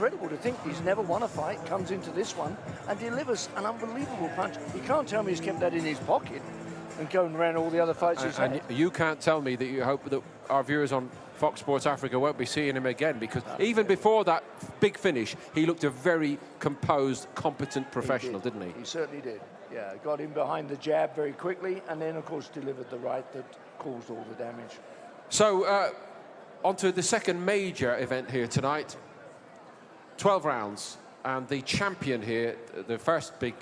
incredible to think he's never won a fight, comes into this one and delivers an unbelievable punch. You can't tell me he's kept that in his pocket and going around all the other fights he's had. And you can't tell me that you hope that our viewers on Fox Sports Africa won't be seeing him again, because even before that big finish, he looked a very composed, competent professional, didn't he? He certainly did. Yeah, got him behind the jab very quickly, and then, of course, delivered the right that caused all the damage. So, on to the second major event here tonight. 12 rounds, and the champion here, the first big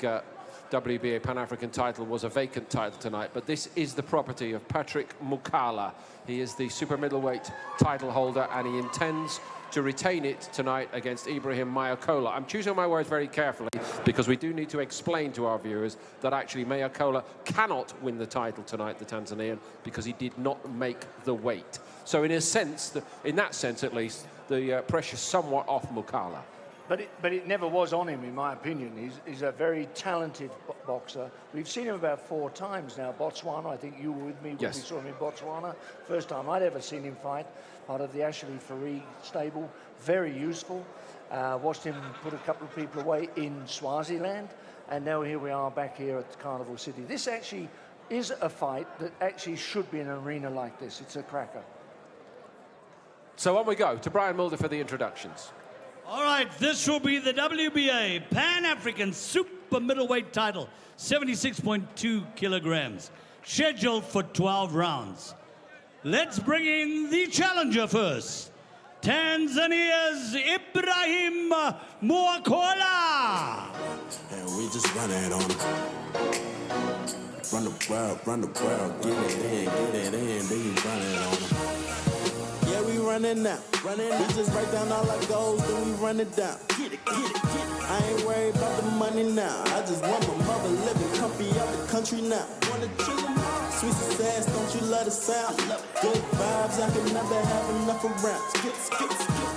WBA Pan-African title, was a vacant title tonight, but this is the property of Patrick MUKALA. He is the super middleweight title holder, and he intends to retain it tonight against Ibrahim Maokola. I'm choosing my words very carefully, because we do need to explain to our viewers that actually Maokola cannot win the title tonight, the Tanzanian, because he did not make the weight. So in a sense, in that sense at least, the pressure's somewhat off MUKALA. But it never was on him, in my opinion. He's a very talented boxer. We've seen him about 4 times now. Botswana, I think you were with me when we saw him in Botswana. First time I'd ever seen him fight, part of the Ashley Fareed stable. Very useful. Watched him put a couple of people away in Swaziland. And now here we are back here at Carnival City. This actually is a fight that actually should be in an arena like this. It's a cracker. So on we go to Brian Mulder for the introductions. All right, this will be the WBA Pan-African Super Middleweight title, 76.2 kilograms, scheduled for 12 rounds. Let's bring in the challenger first, Tanzania's Ibrahim Maokola. And we just run it on them. Run the world, get it in, then you run it on them. Yeah, we running now, we just write down all our goals, then we run it down. Get it. I ain't worried about the money now. I just want my mother living comfy out the country now. Wanna chill sweet success, don't you love the sound? Good vibes, I can never have enough around. Skip.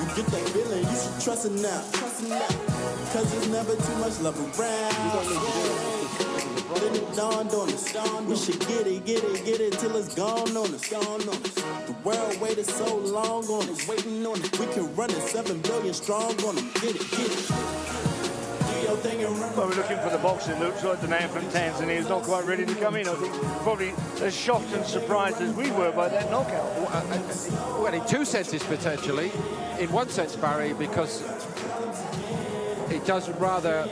You get that feeling, you should trust it now. Cause there's never too much love around. Then it dawned on us. We should get it till it's gone on us. The world waited so long on us, waiting on it. We can run it 7 billion strong on them. Get it. Do your thing and run. Well, we're looking for the boxer. It looks like the man from Tanzania is not quite ready to come in. I think probably as shocked and surprised as we were by that knockout. Well, in 2 senses potentially. In 1 sense, Barry, because it does rather,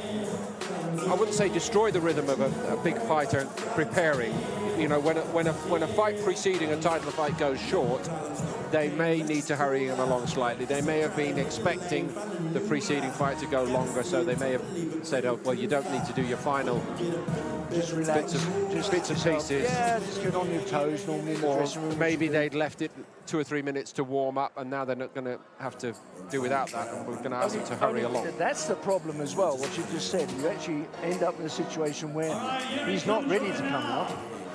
I wouldn't say destroy the rhythm of a big fighter preparing. You know, when a fight preceding a title fight goes short, they may need to hurry him along slightly. They may have been expecting the preceding fight to go longer, so they may have said, oh, well, you don't need to do your final just relax, bits and pieces. Yeah, just get on your toes normally in the dressing room. Maybe they'd left it 2 or 3 minutes to warm up, and now they're not going to have to do without that, and we're going to ask them to hurry along. That's the problem as well, what you just said. You actually end up in a situation where he's not ready to come out.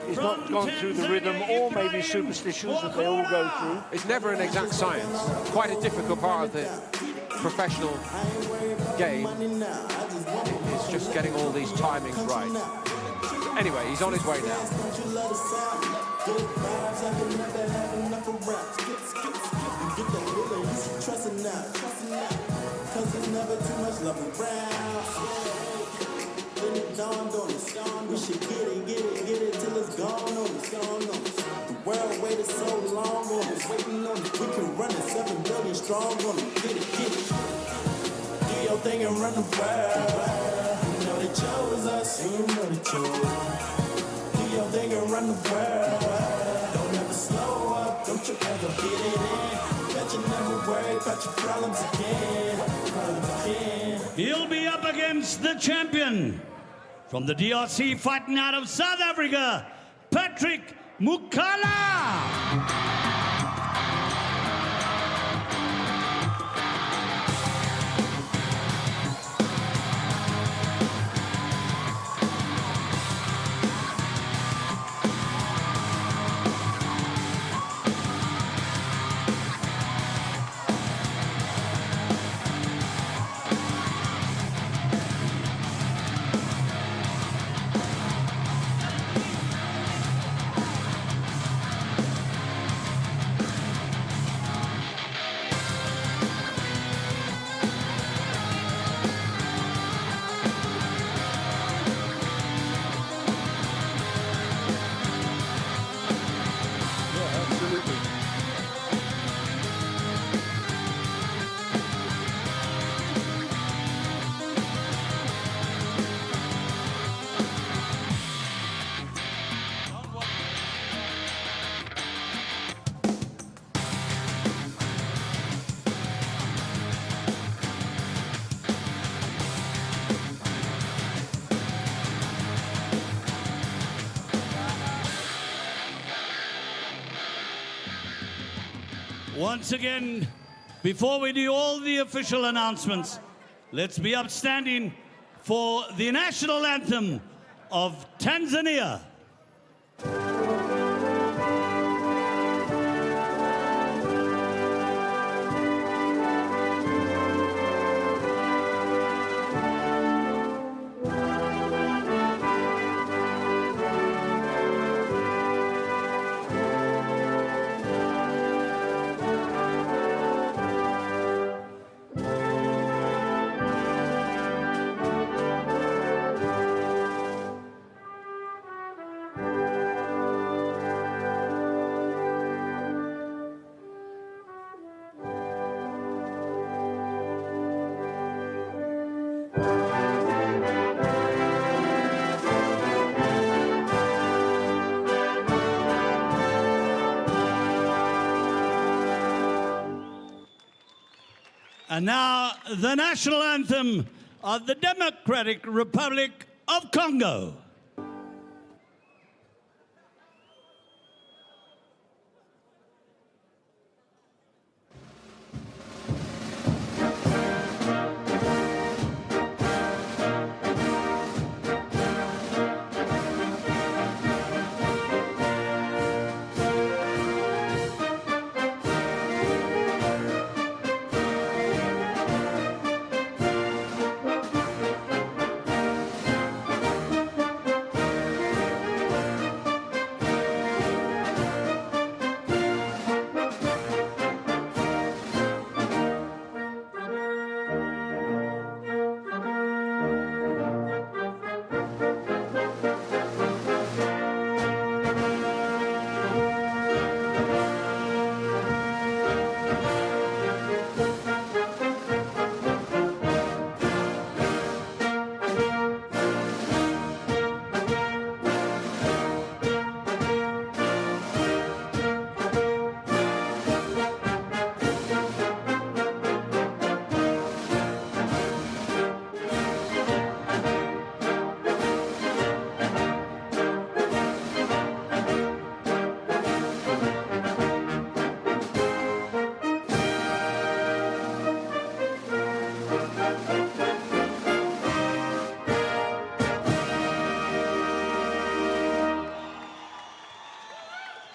He's not gone through the rhythm, or maybe superstitions that they all go through. It's never an exact science. Quite a difficult part of the professional game. It's just getting all these timings right. Anyway, he's on his way now. We should get it till it's gone on us. The world waited so long on us, waiting on it. We can run it 7 billion strong on it. Get it. Do your thing and run the world. You know they chose us, and you know they chose. Do your thing and run the world. Don't ever slow up, don't you ever get it in. Bet you never worry about your problems again. He'll be up against the champion from the DRC, fighting out of South Africa, Patrick MUKALA. Once again, before we do all the official announcements, let's be upstanding for the national anthem of Tanzania. And now, the national anthem of the Democratic Republic of Congo.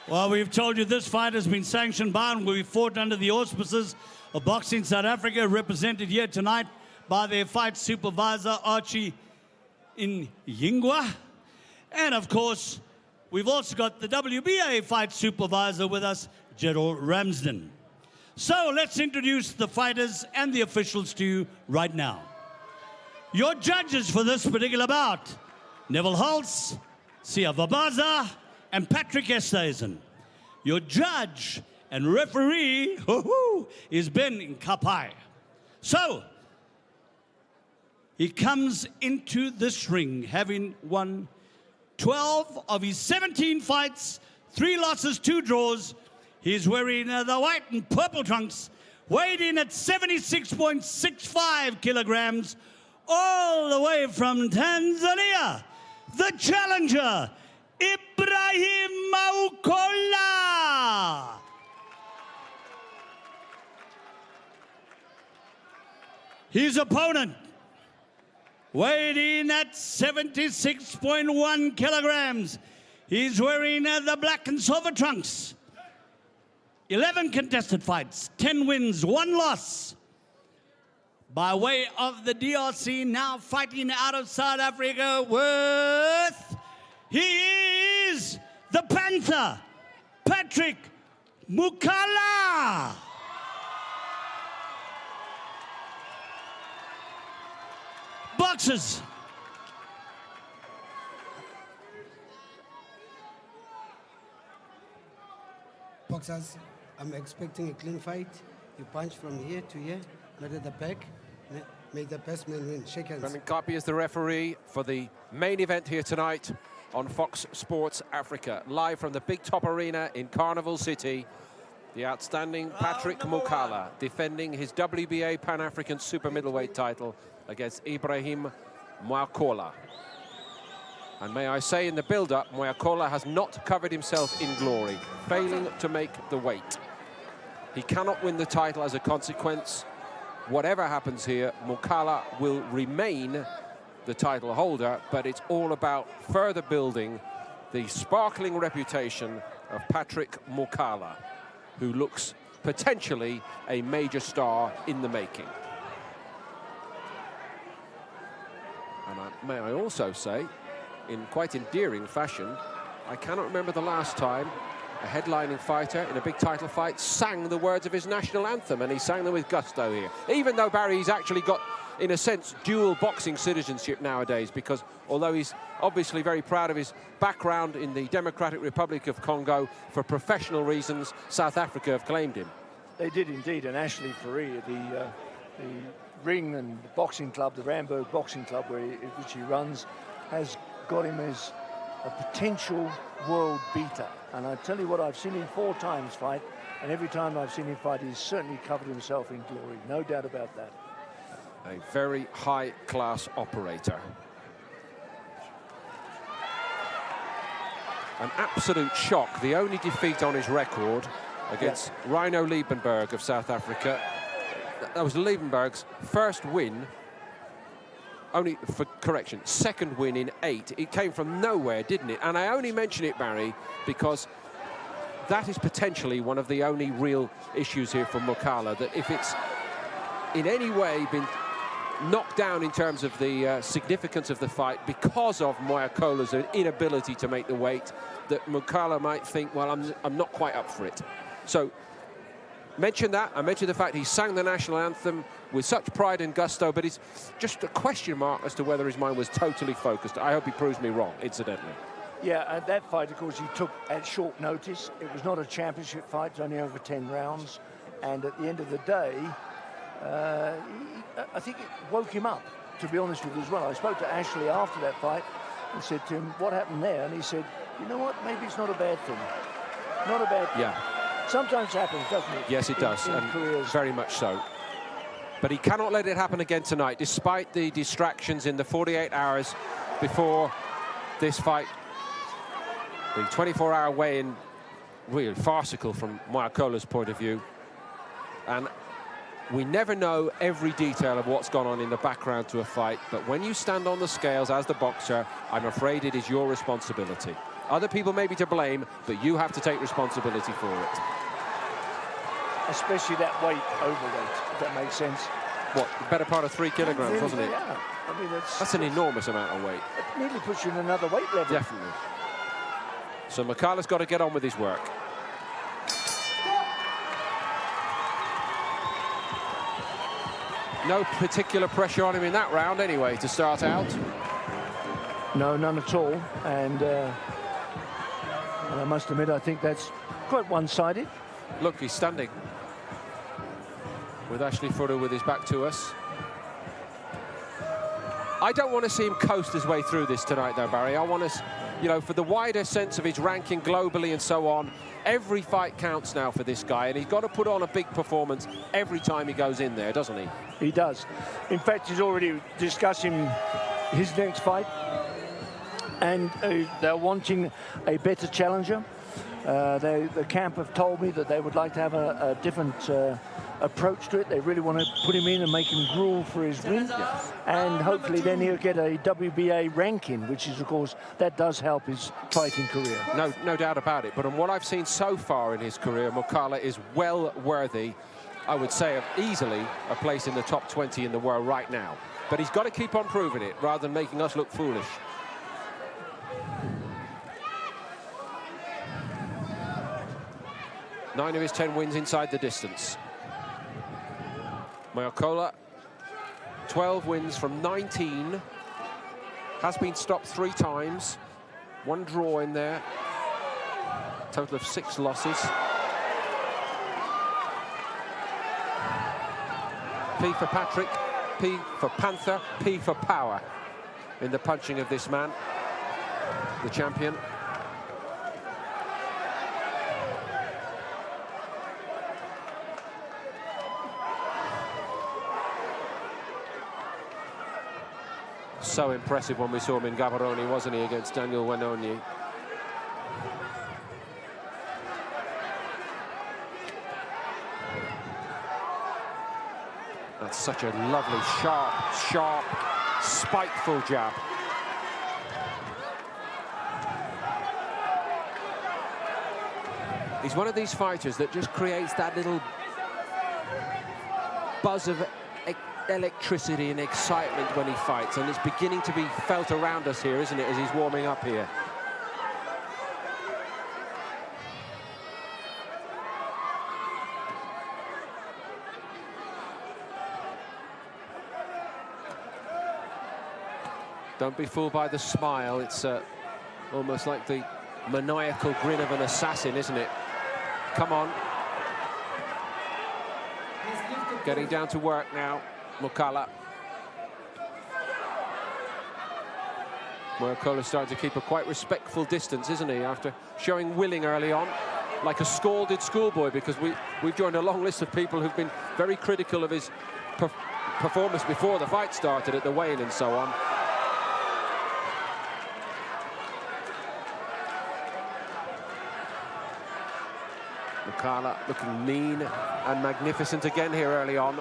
Well, we've told you this fight has been sanctioned by and will be fought under the auspices of Boxing South Africa, represented here tonight by their fight supervisor, Archie Inyingwa. And of course, we've also got the WBA fight supervisor with us, Gerald Ramsden. So let's introduce the fighters and the officials to you right now. Your judges for this particular bout, Neville Holtz, Sia Vabaza, and Patrick Esthuizen. Your judge and referee is Ben Kapai. So, he comes into this ring having won 12 of his 17 fights, 3 losses, 2 draws. He's wearing the white and purple trunks, weighed in at 76.65 kilograms, all the way from Tanzania, the challenger, Ibrahim Maokola. His opponent, weighed in at 76.1 kilograms. He's wearing the black and silver trunks. 11 contested fights, 10 wins, 1 loss. By way of the DRC, now fighting out of South Africa with... He is the Panther, Patrick MUKALA. Boxers. Boxers, I'm expecting a clean fight. You punch from here to here, not at the back. Make the best man win. Shake hands. Brendan Kapi is the referee for the main event here tonight on Fox Sports Africa, live from the Big Top Arena in Carnival City. The outstanding Patrick MUKALA defending his WBA Pan-African Super Middleweight title against Ibrahim Maokola. And may I say, in the build-up, Maokola has not covered himself in glory, failing to make the weight. He cannot win the title as a consequence. Whatever happens here, MUKALA will remain the title holder, but it's all about further building the sparkling reputation of Patrick MUKALA, who looks potentially a major star in the making. And may I also say, in quite endearing fashion, I cannot remember the last time a headlining fighter in a big title fight sang the words of his national anthem, and he sang them with gusto here. Even though, Barry, he's actually got, in a sense, dual boxing citizenship nowadays, because although he's obviously very proud of his background in the Democratic Republic of Congo, for professional reasons, South Africa have claimed him. They did indeed, and Ashley Faria, the ring and boxing club, the Ramberg Boxing Club, which he runs, has got him as a potential world beater. And I tell you what, I've seen him 4 times fight, and every time I've seen him fight, he's certainly covered himself in glory, no doubt about that. A very high-class operator. An absolute shock, the only defeat on his record against Rhino Liebenberg of South Africa. That was Liebenberg's first win, only, for correction, second win in 8. It came from nowhere, didn't it? And I only mention it, Barry, because that is potentially one of the only real issues here for MUKALA, that if it's in any way been knocked down in terms of the significance of the fight because of Maokola's inability to make the weight, that MUKALA might think, well, I'm not quite up for it. So, mention that. I mentioned the fact he sang the national anthem with such pride and gusto, but it's just a question mark as to whether his mind was totally focused. I hope he proves me wrong, incidentally. Yeah, and that fight, of course, he took at short notice. It was not a championship fight, it's only over 10 rounds. And at the end of the day, I think it woke him up, to be honest with you as well. I spoke to Ashley after that fight and said to him, what happened there? And he said, you know what, maybe it's not a bad thing. Not a bad thing. Yeah. Sometimes happens, doesn't it? Yes, it does, in and careers. very much so. But he cannot let it happen again tonight, despite the distractions in the 48 hours before this fight. The 24-hour weigh-in, really farcical from Maokola's point of view. And we never know every detail of what's gone on in the background to a fight, but when you stand on the scales as the boxer, I'm afraid it is your responsibility. Other people may be to blame, but you have to take responsibility for it. Especially that weight, overweight, if that makes sense. What, the better part of 3 kilograms, wasn't it? Yeah. I mean, that's an enormous amount of weight. It nearly puts you in another weight level. Definitely. So MUKALA's got to get on with his work. No particular pressure on him in that round anyway, to start out. No, none at all. And I must admit, I think that's quite one-sided. Look, he's standing with Ashley Furter with his back to us. I don't want to see him coast his way through this tonight, though, Barry. I want to, you know, for the wider sense of his ranking globally and so on, every fight counts now for this guy, and he's got to put on a big performance every time he goes in there, doesn't he? He does. In fact, he's already discussing his next fight, and they're wanting a better challenger. The camp have told me that they would like to have a different approach to it. They really want to put him in and make him gruel for his win. Yes. And hopefully then he'll get a WBA ranking, which is, of course, that does help his fighting career. No doubt about it. But on what I've seen so far in his career, MUKALA is well worthy, I would say, of easily a place in the top 20 in the world right now. But he's got to keep on proving it rather than making us look foolish. Nine of his 10 wins inside the distance. Maokola, 12 wins from 19. Has been stopped 3 times. 1 draw in there. Total of 6 losses. P for Patrick, P for Panther, P for power in the punching of this man, the champion. So impressive when we saw him in Gaborone, wasn't he, against Daniel Wanoni. such a lovely, sharp, spiteful jab. He's one of these fighters that just creates that little buzz of electricity and excitement when he fights, and it's beginning to be felt around us here, isn't it, as he's warming up here. Don't be fooled by the smile. It's almost like the maniacal grin of an assassin, isn't it? Come on. Getting down to work now, MUKALA. Maokola's starting to keep a quite respectful distance, isn't he, after showing willing early on, like a scalded schoolboy, because we've joined a long list of people who've been very critical of his performance before the fight started at the weigh-in and so on. MUKALA looking lean and magnificent again here early on.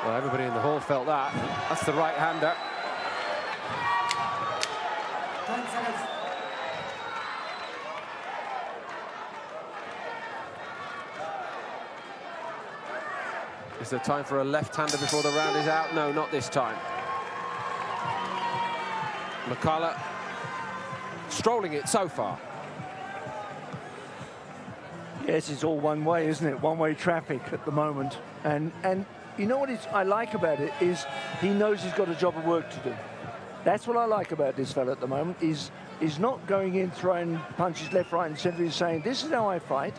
Well, everybody in the hall felt that. That's the right-hander. 10 seconds. Is there time for a left-hander before the round is out? No, not this time. MUKALA strolling it so far. Yes, it's all one way, isn't it? One-way traffic at the moment. And you know what I like about it is he knows he's got a job of work to do. That's what I like about this fella at the moment, is not going in throwing punches left, right and centre. He's saying, this is how I fight.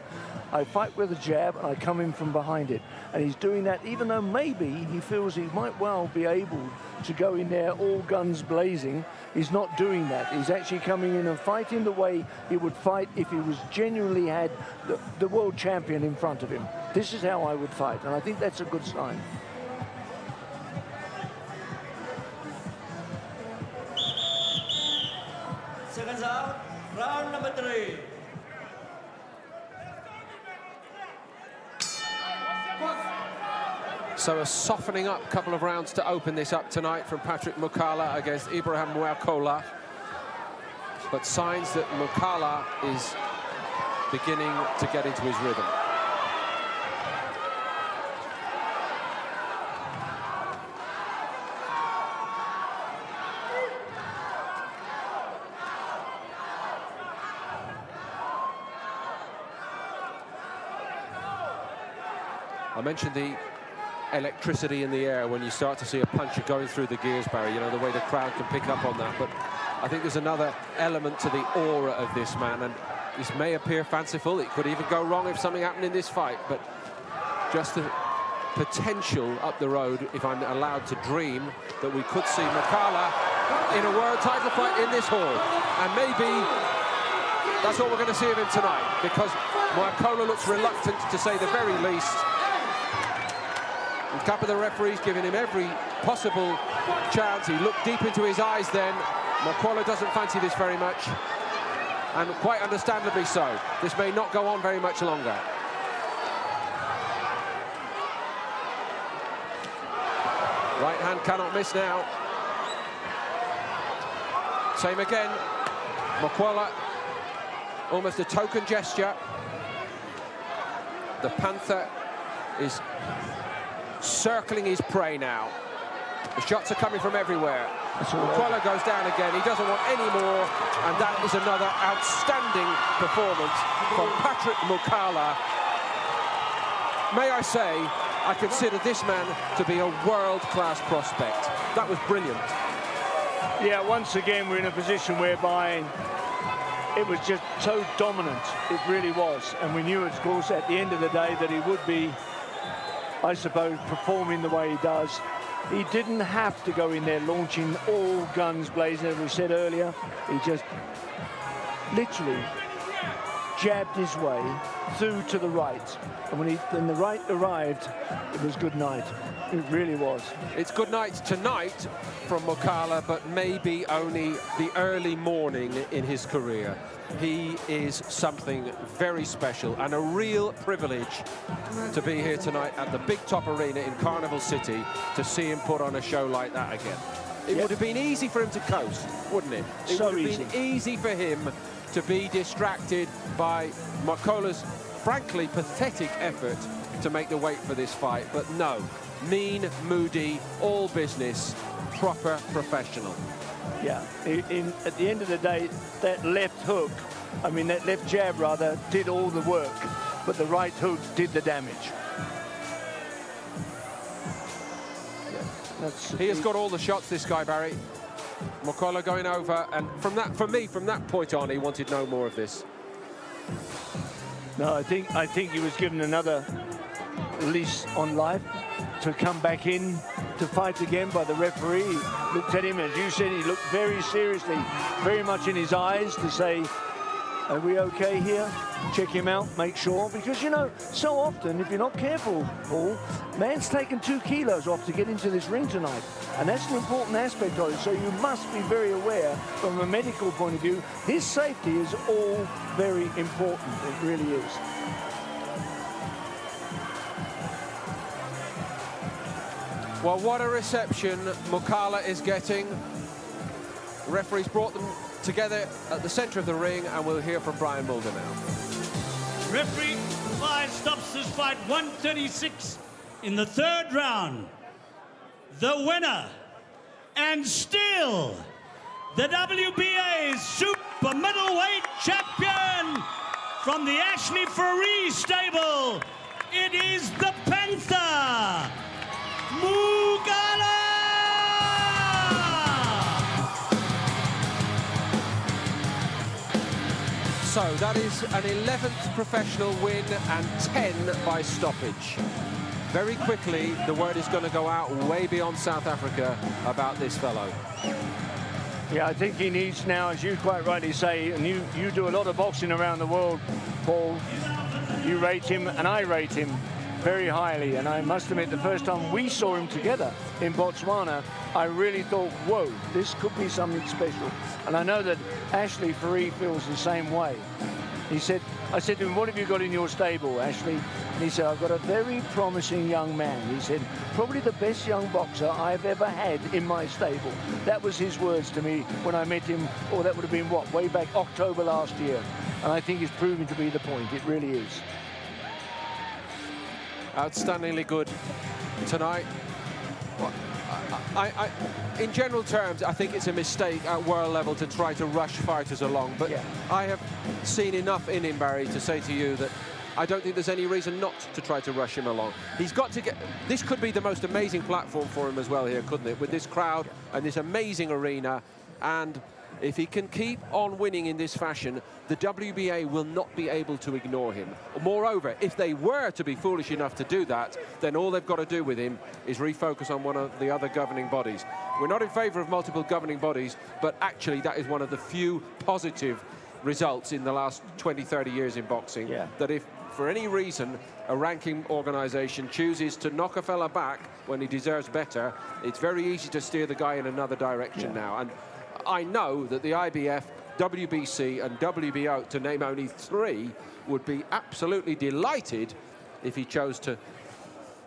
I fight with a jab and I come in from behind it. And he's doing that even though maybe he feels he might well be able to go in there all guns blazing. He's not doing that. He's actually coming in and fighting the way he would fight if he was genuinely had the world champion in front of him. This is how I would fight, and I think that's a good sign. Seconds out, round number 3. So a softening up couple of rounds to open this up tonight from Patrick MUKALA against IBRAHIM Maokola. But signs that MUKALA is beginning to get into his rhythm. I mentioned the electricity in the air when you start to see a puncher going through the gears, Barry, you know, the way the crowd can pick up on that. But I think there's another element to the aura of this man, and this may appear fanciful. It could even go wrong if something happened in this fight, but just the potential up the road, if I'm allowed to dream, that we could see MUKALA in a world title fight in this hall. And maybe that's what we're going to see of him tonight, because Maokola looks reluctant, to say the very least. A couple of the referees giving him every possible chance. He looked deep into his eyes then. Maokola doesn't fancy this very much, and quite understandably so. This may not go on very much longer. Right hand cannot miss now. Same again. Maokola, almost a token gesture. The Panther is circling his prey now. The shots are coming from everywhere. Maokola goes down again. He doesn't want any more, and that is another outstanding performance from Patrick MUKALA. May I say, I consider this man to be a world-class prospect. That was brilliant. Yeah, once again, we're in a position whereby it was just so dominant. It really was. And we knew, of course, at the end of the day that he would be, I suppose, performing the way he does. He didn't have to go in there launching all guns blazing, as we said earlier. He just literally jabbed his way through to the right. And when the right arrived, it was good night. It really was. It's good night tonight from MUKALA, but maybe only the early morning in his career. He is something very special and a real privilege to be here tonight at the Big Top Arena in Carnival City to see him put on a show like that again. It would have been easy for him to coast, wouldn't it? It So would have been easy for him to be distracted by Makola's frankly pathetic effort to make the weight for this fight, but no. Mean, moody, all business, proper professional. Yeah, at the end of the day, that left hook, that left jab rather, did all the work, but the right hook did the damage. He has got all the shots, this guy, Barry. MUKALA going over, and from that point on, he wanted no more of this. No, I think he was given another lease on life to come back in to fight again by the referee. He looked at him, as you said, he looked very seriously, very much in his eyes to say, are we okay here? Check him out, make sure. Because, you know, so often, if you're not careful, Paul, man's taken 2 kilos off to get into this ring tonight. And that's an important aspect of it. So you must be very aware from a medical point of view. His safety is all very important. It really is. Well, what a reception MUKALA is getting. The referee's brought them together at the centre of the ring, and we'll hear from Brian Mulder now. Referee 5 stops this fight, 136 in the 3rd round. The winner, and still the WBA super middleweight champion from the Ashley Faree stable, it is the Panther, MUKALA! So that is an 11th professional win and 10 by stoppage. Very quickly, the word is going to go out way beyond South Africa about this fellow. Yeah, I think he needs now, as you quite rightly say, and you do a lot of boxing around the world, Paul. You rate him, and I rate him very highly. And I must admit, the first time we saw him together in Botswana, I really thought, whoa, this could be something special. And I know that Ashley Faree feels the same way. He said, I said to him, what have you got in your stable, Ashley? And he said, I've got a very promising young man. He said, probably the best young boxer I've ever had in my stable. That was his words to me when I met him, or that would have been what, way back October last year. And I think it's proving to be the point. It really is. Outstandingly good tonight. In general terms, I think it's a mistake at world level to try to rush fighters along, but yeah. I have seen enough in him, Barry, to say to you that I don't think there's any reason not to try to rush him along. He's got to get... This could be the most amazing platform for him as well here, couldn't it? With this crowd and this amazing arena, and if he can keep on winning in this fashion, the WBA will not be able to ignore him. Moreover, if they were to be foolish enough to do that, then all they've got to do with him is refocus on one of the other governing bodies. We're not in favour of multiple governing bodies, but actually that is one of the few positive results in the last 20, 30 years in boxing, that if for any reason a ranking organisation chooses to knock a fella back when he deserves better, it's very easy to steer the guy in another direction now. And I know that the IBF, WBC and WBO, to name only 3, would be absolutely delighted if he chose to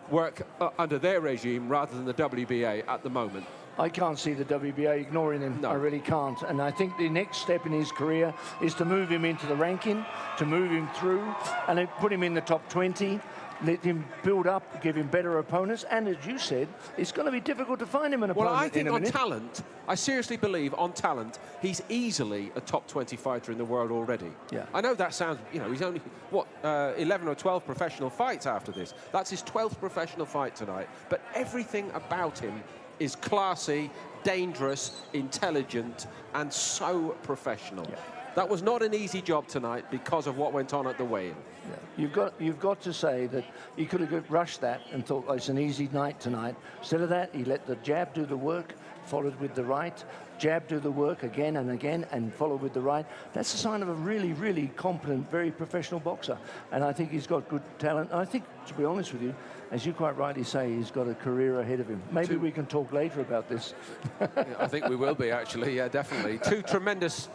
work under their regime rather than the WBA at the moment. I can't see the WBA ignoring him. No. I really can't. And I think the next step in his career is to move him into the ranking, to move him through, and then put him in the top 20, let him build up, give him better opponents. And as you said, it's going to be difficult to find him an opponent. Well, I think on talent, I seriously believe on talent, he's easily a top 20 fighter in the world already. Yeah. I know that sounds, you know, he's only, what, 11 or 12 professional fights after this. That's his 12th professional fight tonight. But everything about him is classy, dangerous, intelligent, and so professional. Yeah. That was not an easy job tonight because of what went on at the weigh-in. Yeah. You've got to say that he could have rushed that and thought, oh, it's an easy night tonight. Instead of that, he let the jab do the work, followed with the right, jab do the work again and again, and follow with the right. That's a sign of a really, really competent, very professional boxer. And I think he's got good talent. I think, to be honest with you, as you quite rightly say, he's got a career ahead of him. Maybe we can talk later about this. Yeah, I think we will be, actually. Yeah, definitely. Two tremendous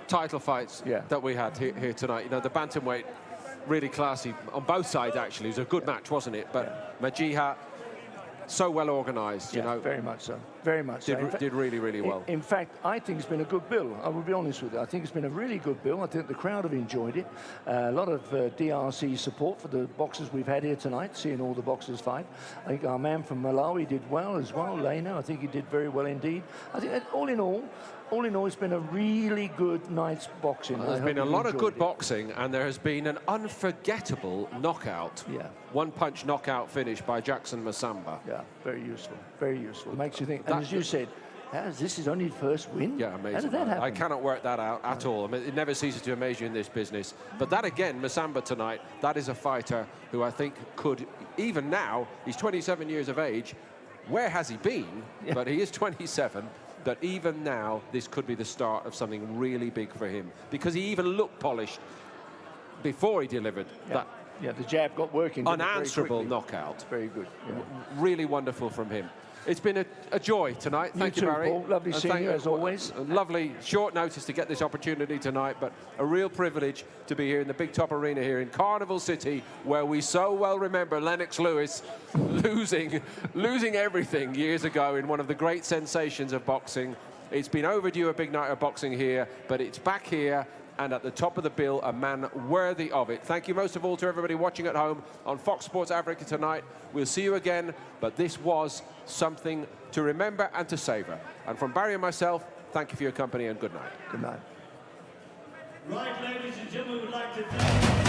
title fights that we had here tonight. You know, the bantamweight, really classy on both sides, actually. It was a good match, wasn't it? But Majiha, so well organised, you know. Very much so. Very much so. Did really, really well. In fact, I think it's been a good bill. I will be honest with you. I think it's been a really good bill. I think the crowd have enjoyed it. A lot of DRC support for the boxers we've had here tonight, seeing all the boxers fight. I think our man from Malawi did well as well, Lena. I think he did very well indeed. I think that all in all, it's been a really good night's boxing. There's been a lot of good boxing, and there has been an unforgettable knockout. Yeah. One-punch knockout finish by Jackson Masamba. Yeah, very useful. Very useful. Makes you think. And as you said, this is only the first win? Yeah, amazing. How did that happen? I cannot work that out at all. I mean, it never ceases to amaze you in this business. But that, again, Masamba tonight, that is a fighter who I think could, even now, he's 27 years of age. Where has he been? Yeah. But he is 27. But even now, this could be the start of something really big for him. Because he even looked polished before he delivered that. Yeah, the jab got working. Unanswerable knockout. Very good. Yeah. Really wonderful from him. It's been a joy tonight. Thank you, Barry. Paul. Lovely seeing you, as always. Lovely short notice to get this opportunity tonight, but a real privilege to be here in the Big Top Arena here in Carnival City, where we so well remember Lennox Lewis losing everything years ago in one of the great sensations of boxing. It's been overdue, a big night of boxing here, but it's back here, and at the top of the bill, a man worthy of it. Thank you most of all to everybody watching at home on Fox Sports Africa tonight. We'll see you again, but this was something to remember and to savour. And from Barry and myself, thank you for your company and good night. Good night. Right, ladies and gentlemen, we would like to thank